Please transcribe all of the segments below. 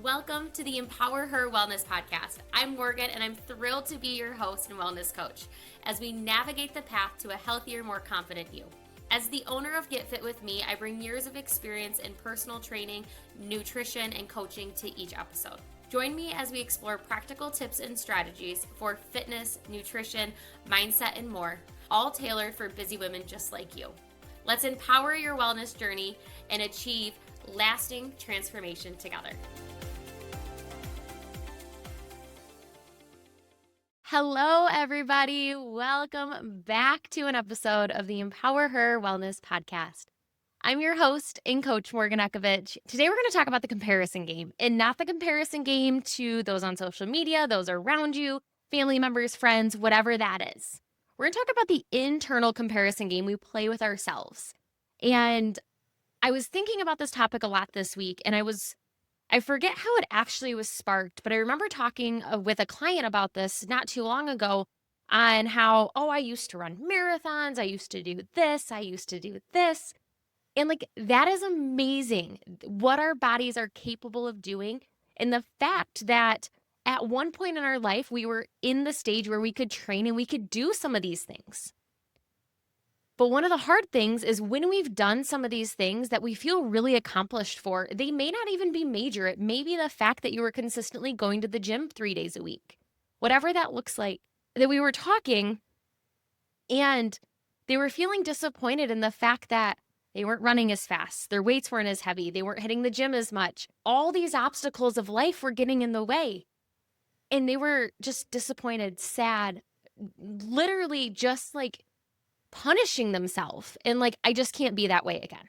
Welcome to the EmpowerHer Wellness podcast. I'm Morgan, and I'm thrilled to be your host and wellness coach as we navigate the path to a healthier, more confident you. As the owner of Get Fit With Me, I bring years of experience in personal training, nutrition, and coaching to each episode. Join me as we explore practical tips and strategies for fitness, nutrition, mindset, and more, all tailored for busy women just like you. Let's empower your wellness journey and achieve lasting transformation together. Hello, everybody. Welcome back to an episode of the EmpowerHer Wellness podcast. I'm your host and coach, Morgan Ekovich. Today, we're going to talk about the comparison game, and not the comparison game to those on social media, those around you, family members, friends, whatever that is. We're going to talk about the internal comparison game we play with ourselves. And I was thinking about this topic a lot this week, and I forget how it actually was sparked, but I remember talking with a client about this not too long ago on how, I used to run marathons. I used to do this. I used to do this. And that is amazing what our bodies are capable of doing. And the fact that at one point in our life, we were in the stage where we could train and we could do some of these things. But one of the hard things is when we've done some of these things that we feel really accomplished for, they may not even be major. It may be the fact that you were consistently going to the gym 3 days a week, whatever that looks like, that we were talking and they were feeling disappointed in the fact that they weren't running as fast. Their weights weren't as heavy. They weren't hitting the gym as much. All these obstacles of life were getting in the way. And they were just disappointed, sad, literally just punishing themselves and I just can't be that way again.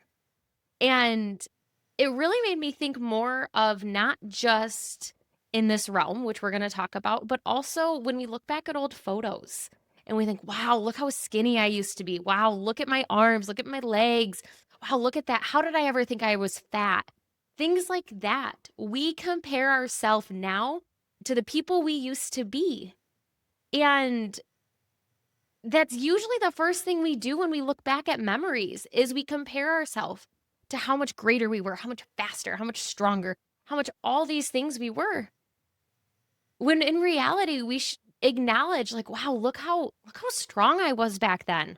And it really made me think more of not just in this realm, which we're going to talk about, but also when we look back at old photos and we think, wow, look how skinny I used to be. Wow, look at my arms, look at my legs. Wow, look at that. How did I ever think I was fat? Things like that. We compare ourselves now to the people we used to be. And that's usually the first thing we do when we look back at memories is we compare ourselves to how much greater we were, how much faster, how much stronger, how much all these things we were. When in reality, we should acknowledge wow, look how strong I was back then.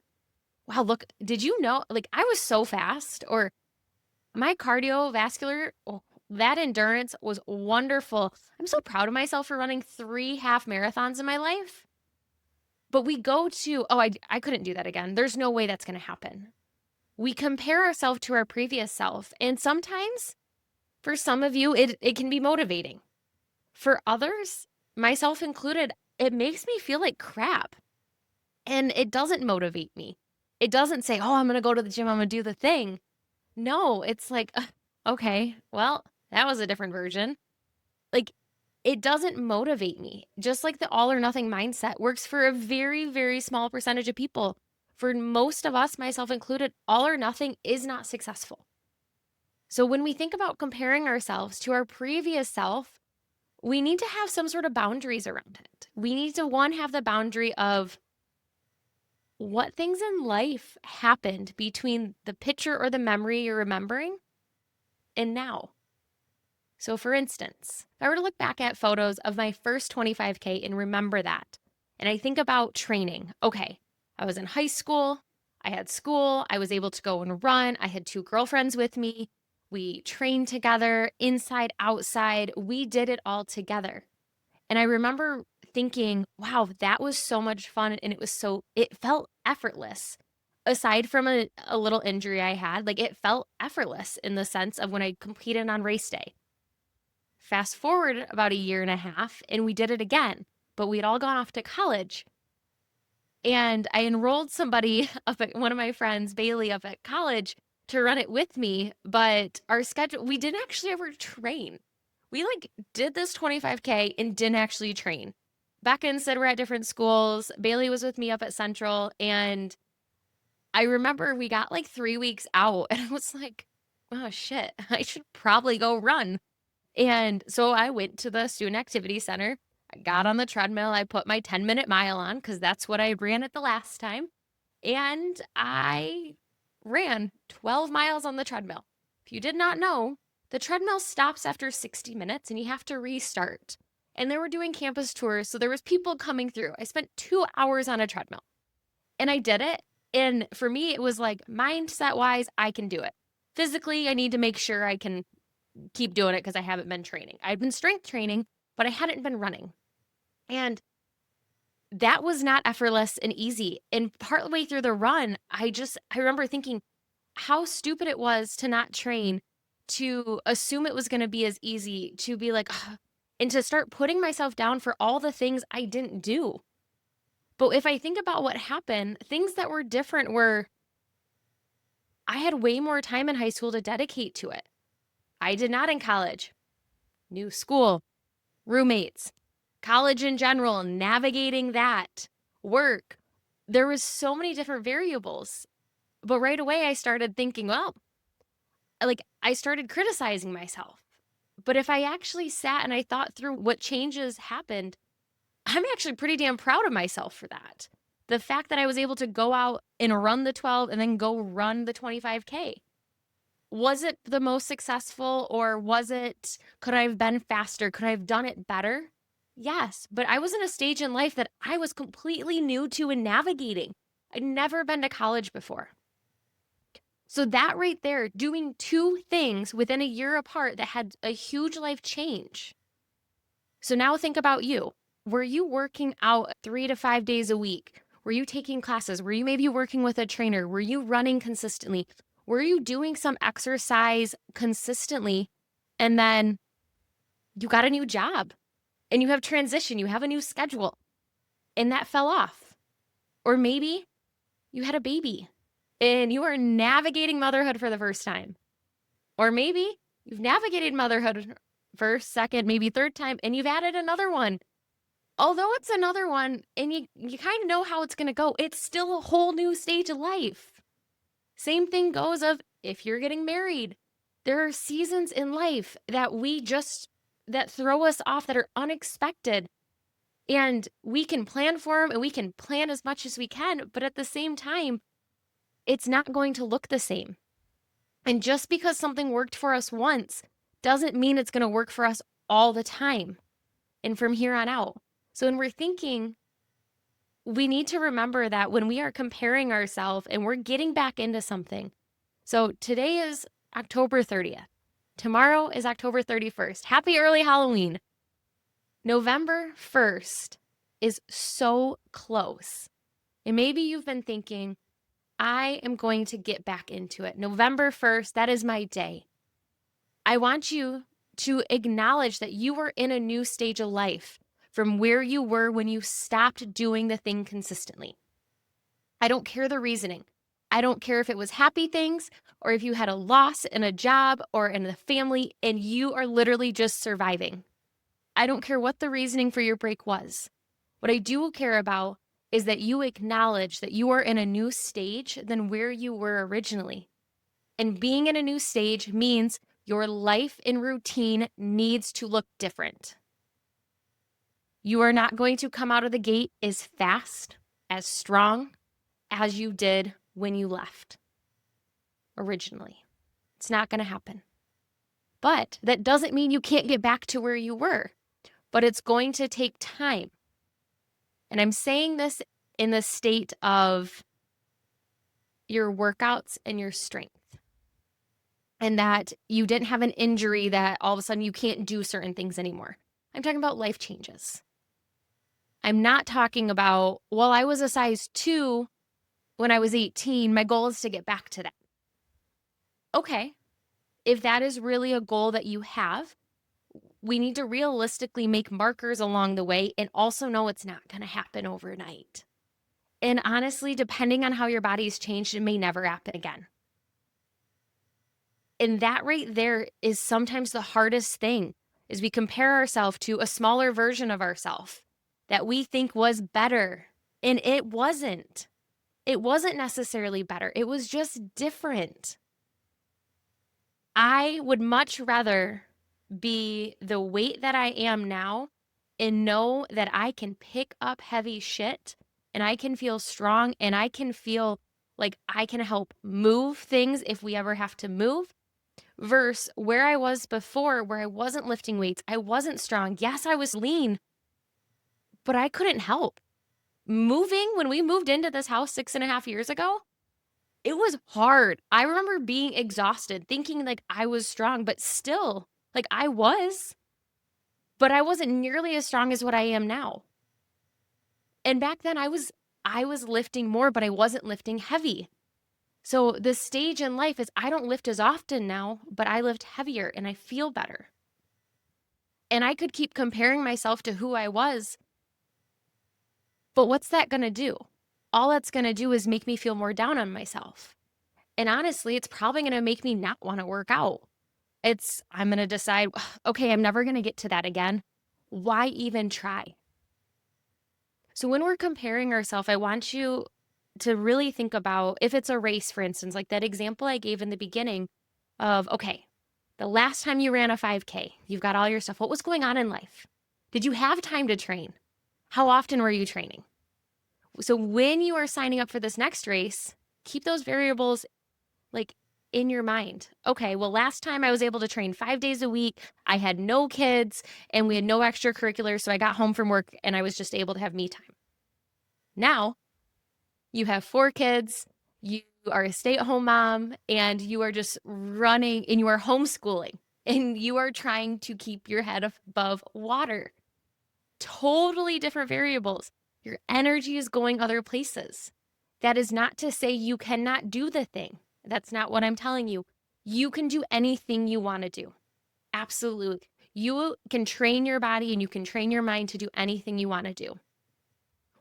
Wow, look, did you know, I was so fast, or my cardiovascular, that endurance was wonderful. I'm so proud of myself for running 3 half marathons in my life. But we go to, I couldn't do that again. There's no way that's going to happen. We compare ourselves to our previous self. And sometimes, for some of you, it can be motivating. For others, myself included, it makes me feel like crap. And it doesn't motivate me. It doesn't say, I'm going to go to the gym, I'm going to do the thing. No, it's okay, well, that was a different version. It doesn't motivate me. Just like the all or nothing mindset works for a very, very small percentage of people. For most of us, myself included, all or nothing is not successful. So when we think about comparing ourselves to our previous self, we need to have some sort of boundaries around it. We need to, one, have the boundary of what things in life happened between the picture or the memory you're remembering and now. So for instance, if I were to look back at photos of my first 25K and remember that, and I think about training, okay, I was in high school, I had school, I was able to go and run, I had 2 girlfriends with me, we trained together, inside, outside, we did it all together. And I remember thinking, wow, that was so much fun, and it felt effortless. Aside from a little injury I had, it felt effortless in the sense of when I competed on race day. Fast forward about 1.5 years, and we did it again, but we'd all gone off to college. And I enrolled somebody up at one of my friends, Bailey, up at college to run it with me. But our schedule, we didn't actually ever train. We did this 25K and didn't actually train. Becca and Sid were at different schools. Bailey was with me up at Central. And I remember we got 3 weeks out and I was like, oh shit, I should probably go run. And so I went to the student activity center. I got on the treadmill. I put my 10-minute mile on because that's what I ran at the last time. And I ran 12 miles on the treadmill. If you did not know, the treadmill stops after 60 minutes and you have to restart. And they were doing campus tours, so there was people coming through. I spent 2 hours on a treadmill and I did it. And for me, it was like mindset wise, I can do it. Physically, I need to make sure I can keep doing it because I haven't been training. I've been strength training, but I hadn't been running. And that was not effortless and easy. And partway through the run, I remember thinking how stupid it was to not train, to assume it was going to be as easy, to be like, "Ugh," and to start putting myself down for all the things I didn't do. But if I think about what happened, things that were different were I had way more time in high school to dedicate to it. I did not in college. New school, roommates, college in general, navigating that, work. There was so many different variables. But right away I started thinking, well, like I started criticizing myself. But if I actually sat and I thought through what changes happened, I'm actually pretty damn proud of myself for that. The fact that I was able to go out and run the 12 and then go run the 25K. Was it the most successful, or could I have been faster? Could I have done it better? Yes, but I was in a stage in life that I was completely new to and navigating. I'd never been to college before. So that right there, doing two things within a year apart that had a huge life change. So now think about you. Were you working out 3 to 5 days a week? Were you taking classes? Were you maybe working with a trainer? Were you running consistently? Were you doing some exercise consistently? And then you got a new job and you have transition, you have a new schedule, and that fell off. Or maybe you had a baby and you are navigating motherhood for the first time. Or maybe you've navigated motherhood first, second, maybe third time, and you've added another one. Although it's another one and you kind of know how it's going to go, it's still a whole new stage of life. Same thing goes of if you're getting married. There are seasons in life that that throw us off, that are unexpected. And we can plan for them and we can plan as much as we can, but at the same time, it's not going to look the same. And just because something worked for us once doesn't mean it's going to work for us all the time and from here on out. So when we're thinking, we need to remember that when we are comparing ourselves and we're getting back into something. So today is October 30th. Tomorrow is October 31st. Happy early Halloween. November 1st is so close. And maybe you've been thinking, I am going to get back into it. November 1st, that is my day. I want you to acknowledge that you are in a new stage of life from where you were when you stopped doing the thing consistently. I don't care the reasoning. I don't care if it was happy things or if you had a loss in a job or in the family and you are literally just surviving. I don't care what the reasoning for your break was. What I do care about is that you acknowledge that you are in a new stage than where you were originally. And being in a new stage means your life and routine needs to look different. You are not going to come out of the gate as fast, as strong as you did when you left originally. It's not going to happen. But that doesn't mean you can't get back to where you were, but it's going to take time. And I'm saying this in the state of your workouts and your strength. And that you didn't have an injury that all of a sudden you can't do certain things anymore. I'm talking about life changes. I'm not talking about, well, I was a size 2 when I was 18. My goal is to get back to that. Okay. If that is really a goal that you have, we need to realistically make markers along the way and also know it's not going to happen overnight. And honestly, depending on how your body's changed, it may never happen again. And that right there is sometimes the hardest thing, is we compare ourselves to a smaller version of ourselves that we think was better. And it wasn't. It wasn't necessarily better. It was just different. I would much rather be the weight that I am now and know that I can pick up heavy shit and I can feel strong and I can feel like I can help move things if we ever have to move, versus where I was before, where I wasn't lifting weights. I wasn't strong. Yes, I was lean, but I couldn't help. When we moved into this house 6.5 years ago, it was hard. I remember being exhausted, thinking like I was strong, but still, like I was, but I wasn't nearly as strong as what I am now. And back then I was lifting more, but I wasn't lifting heavy. So the stage in life is I don't lift as often now, but I lift heavier and I feel better. And I could keep comparing myself to who I was, but what's that going to do? All that's going to do is make me feel more down on myself. And honestly, it's probably going to make me not want to work out. I'm going to decide, okay, I'm never going to get to that again. Why even try? So when we're comparing ourselves, I want you to really think about if it's a race, for instance, like that example I gave in the beginning of, okay, the last time you ran a 5K, you've got all your stuff. What was going on in life? Did you have time to train? How often were you training? So when you are signing up for this next race, keep those variables like in your mind. Okay, well, last time I was able to train 5 days a week. I had no kids and we had no extracurriculars. So I got home from work and I was just able to have me time. Now you have 4 kids, you are a stay-at-home mom, and you are just running and you are homeschooling and you are trying to keep your head above water. Totally different variables. Your energy is going other places. That is not to say you cannot do the thing. That's not what I'm telling you. You can do anything you want to do. Absolutely. You can train your body and you can train your mind to do anything you want to do.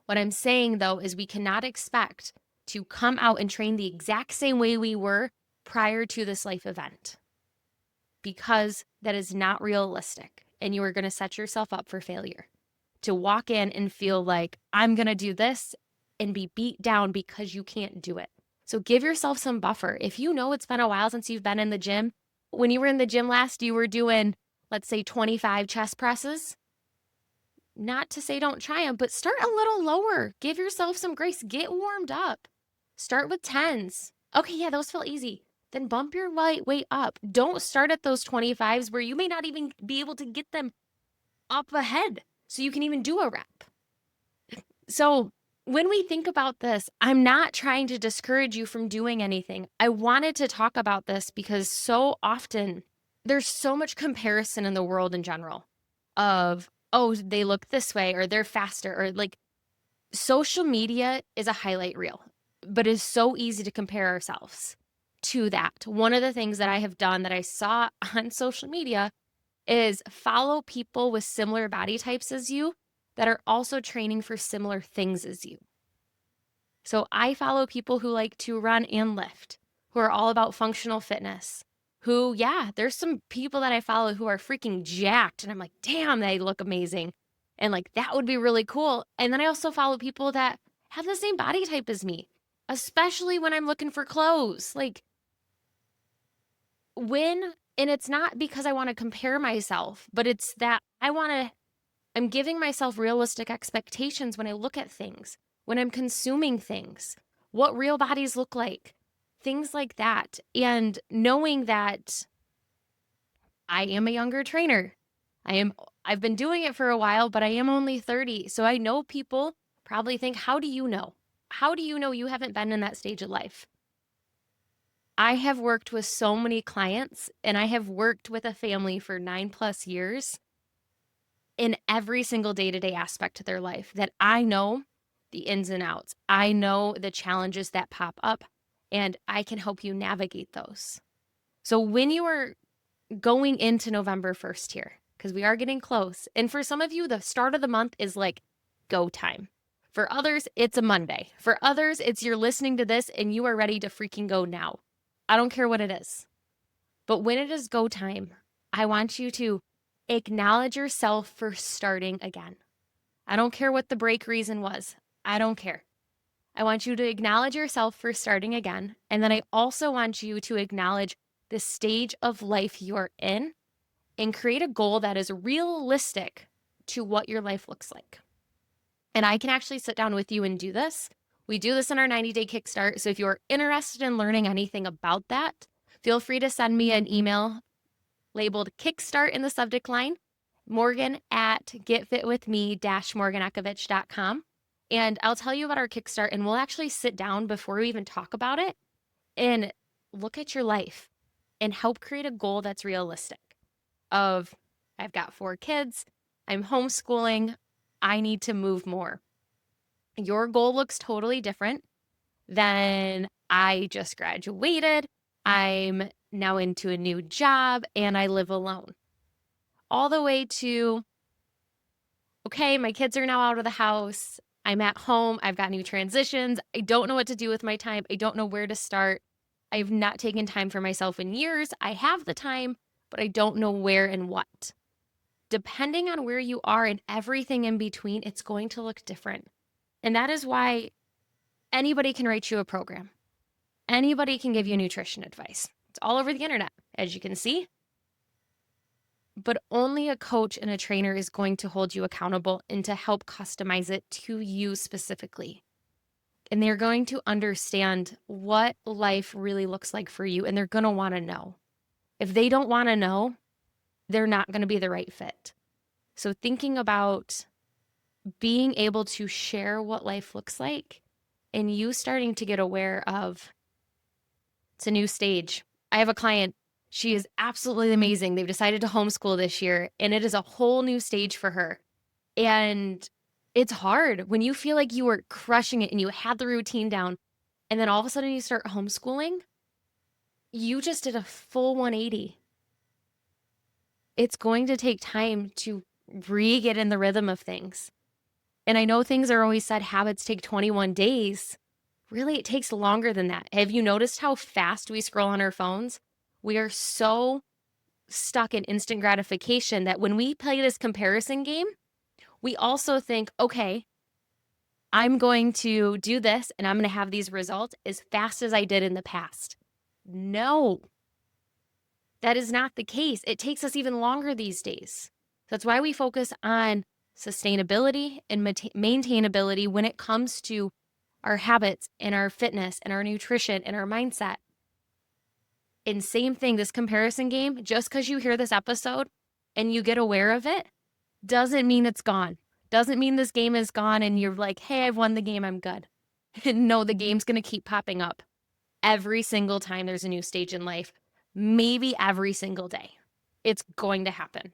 What I'm saying, though, is we cannot expect to come out and train the exact same way we were prior to this life event, because that is not realistic and you are going to set yourself up for failure. To walk in and feel like I'm going to do this and be beat down because you can't do it. So give yourself some buffer. If you know it's been a while since you've been in the gym, when you were in the gym last, you were doing, let's say 25 chest presses. Not to say don't try them, but start a little lower. Give yourself some grace. Get warmed up. Start with 10s. Okay, yeah, those feel easy. Then bump your weight up. Don't start at those 25s where you may not even be able to get them up ahead so you can even do a rep. So when we think about this, I'm not trying to discourage you from doing anything. I wanted to talk about this because so often there's so much comparison in the world in general of, oh, they look this way or they're faster, or like social media is a highlight reel, but it's so easy to compare ourselves to that. One of the things that I have done that I saw on social media is follow people with similar body types as you that are also training for similar things as you. So I follow people who like to run and lift, who are all about functional fitness, who, yeah, there's some people that I follow who are freaking jacked and I'm like, damn, they look amazing. And like, that would be really cool. And then I also follow people that have the same body type as me, especially when I'm looking for clothes. Like and it's not because I want to compare myself, but it's that I'm giving myself realistic expectations when I look at things, when I'm consuming things, what real bodies look like, things like that. And knowing that I am a younger trainer. I've been doing it for a while, but I am only 30. So I know people probably think, how do you know? How do you know you haven't been in that stage of life? I have worked with so many clients and I have worked with a family for 9+ years in every single day-to-day aspect of their life that I know the ins and outs. I know the challenges that pop up and I can help you navigate those. So when you are going into November 1st here, because we are getting close, and for some of you, the start of the month is like go time. For others, it's a Monday. For others, it's you're listening to this and you are ready to freaking go now. I don't care what it is. But when it is go time, I want you to acknowledge yourself for starting again. I don't care what the break reason was. I don't care. I want you to acknowledge yourself for starting again. And then I also want you to acknowledge the stage of life you're in and create a goal that is realistic to what your life looks like. And I can actually sit down with you and do this. We do this in our 90-day Kickstart. So if you're interested in learning anything about that, feel free to send me an email labeled Kickstart in the subject line, morgan@getfitwithme-morganekovich.com. And I'll tell you about our Kickstart, and we'll actually sit down before we even talk about it and look at your life and help create a goal that's realistic of, I've got 4 kids, I'm homeschooling, I need to move more. Your goal looks totally different than I just graduated, I'm now into a new job, and I live alone. All the way to, okay, my kids are now out of the house, I'm at home, I've got new transitions, I don't know what to do with my time, I don't know where to start. I've not taken time for myself in years. I have the time, but I don't know where and what. Depending on where you are and everything in between, it's going to look different. And that is why anybody can write you a program. Anybody can give you nutrition advice. It's all over the internet, as you can see. But only a coach and a trainer is going to hold you accountable and to help customize it to you specifically. And they're going to understand what life really looks like for you, and they're going to want to know. If they don't want to know, they're not going to be the right fit. So thinking about being able to share what life looks like and you starting to get aware of, it's a new stage. I have a client, she is absolutely amazing. They've decided to homeschool this year, and it is a whole new stage for her. And it's hard when you feel like you were crushing it and you had the routine down, and then all of a sudden you start homeschooling. You just did a full 180. It's going to take time to get in the rhythm of things. And I know things are always said habits take 21 days. Really, it takes longer than that. Have you noticed how fast we scroll on our phones? We are so stuck in instant gratification that when we play this comparison game, we also think, okay, I'm going to do this and I'm going to have these results as fast as I did in the past. No, that is not the case. It takes us even longer these days. That's why we focus on sustainability and maintainability when it comes to our habits and our fitness and our nutrition and our mindset. And same thing, this comparison game, just because you hear this episode and you get aware of it, doesn't mean it's gone. Doesn't mean this game is gone and you're like, hey, I've won the game, I'm good. No, the game's going to keep popping up every single time there's a new stage in life, maybe every single day. It's going to happen.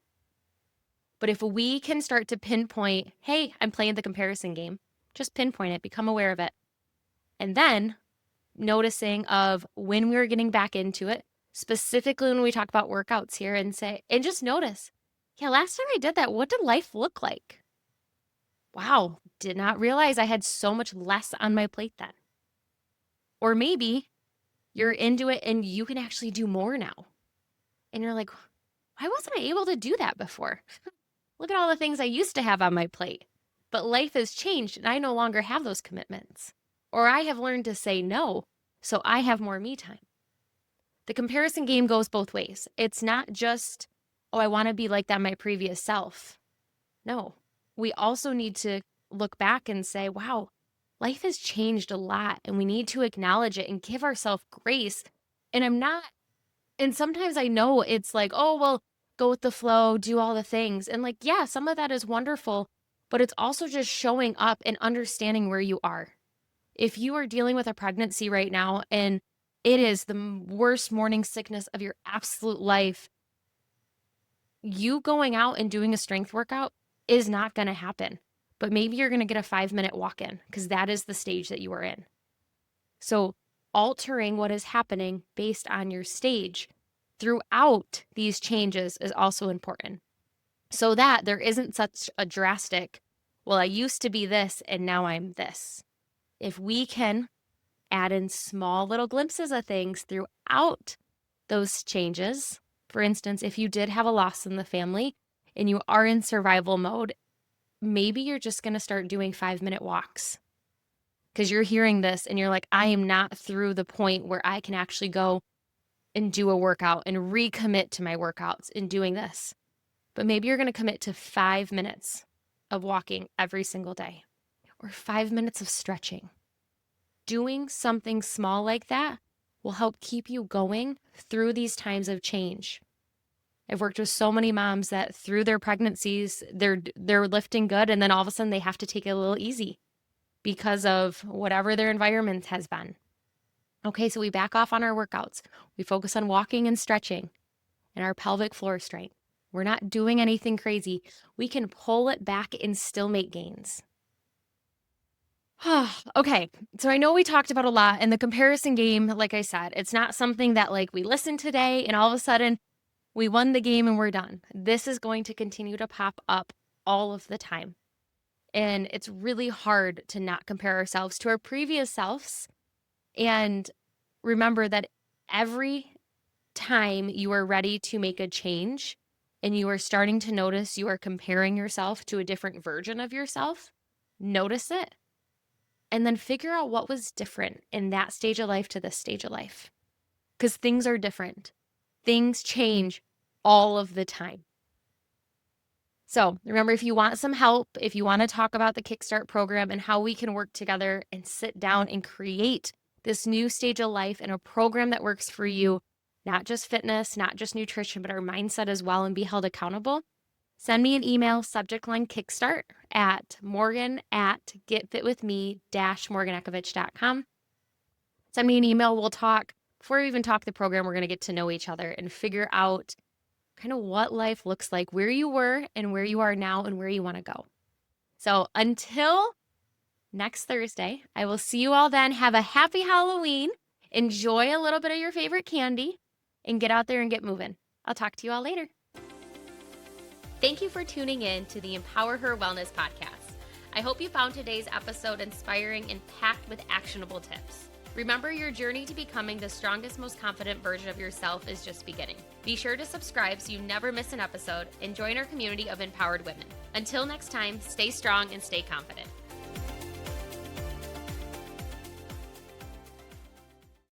But if we can start to pinpoint, hey, I'm playing the comparison game, just pinpoint it, become aware of it. And then noticing of when we're getting back into it, specifically when we talk about workouts here, and just notice, yeah, last time I did that, what did life look like? Wow, did not realize I had so much less on my plate then. Or maybe you're into it and you can actually do more now. And you're like, why wasn't I able to do that before? Look at all the things I used to have on my plate. But life has changed and I no longer have those commitments. Or I have learned to say no, so I have more me time. The comparison game goes both ways. It's not just, oh, I want to be like that my previous self. No, we also need to look back and say, wow, life has changed a lot and we need to acknowledge it and give ourselves grace. And sometimes I know it's like, oh, well, go with the flow, do all the things. And like, yeah, some of that is wonderful, but it's also just showing up and understanding where you are. If you are dealing with a pregnancy right now and it is the worst morning sickness of your absolute life, you going out and doing a strength workout is not going to happen. But maybe you're going to get a 5-minute walk in because that is the stage that you are in. So altering what is happening based on your stage throughout these changes is also important. So that there isn't such a drastic, well, I used to be this and now I'm this. If we can add in small little glimpses of things throughout those changes, for instance, if you did have a loss in the family and you are in survival mode, maybe you're just going to start doing 5-minute walks because you're hearing this and you're like, I am not through the point where I can actually go and do a workout and recommit to my workouts in doing this. But maybe you're going to commit to 5 minutes of walking every single day or 5 minutes of stretching. Doing something small like that will help keep you going through these times of change. I've worked with so many moms that through their pregnancies, they're lifting good, and then all of a sudden they have to take it a little easy because of whatever their environment has been. Okay, so we back off on our workouts. We focus on walking and stretching and our pelvic floor strength. We're not doing anything crazy. We can pull it back and still make gains. Okay, so I know we talked about a lot, and the comparison game, like I said, it's not something that like we listened today and all of a sudden we won the game and we're done. This is going to continue to pop up all of the time. And it's really hard to not compare ourselves to our previous selves. And remember that every time you are ready to make a change and you are starting to notice you are comparing yourself to a different version of yourself, notice it. And then figure out what was different in that stage of life to this stage of life. Because things are different. Things change all of the time. So remember, if you want some help, if you want to talk about the Kickstart program and how we can work together and sit down and create this new stage of life and a program that works for you, not just fitness, not just nutrition, but our mindset as well, and be held accountable, send me an email, subject line Kickstart, at morgan@getfitwithme-morganekovich.com. Send me an email. We'll talk. Before we even talk the program, we're going to get to know each other and figure out kind of what life looks like, where you were and where you are now and where you want to go. So until next Thursday, I will see you all then. Have a happy Halloween. Enjoy a little bit of your favorite candy and get out there and get moving. I'll talk to you all later. Thank you for tuning in to the EmpowerHer Wellness podcast. I hope you found today's episode inspiring and packed with actionable tips. Remember, your journey to becoming the strongest, most confident version of yourself is just beginning. Be sure to subscribe so you never miss an episode and join our community of empowered women. Until next time, stay strong and stay confident.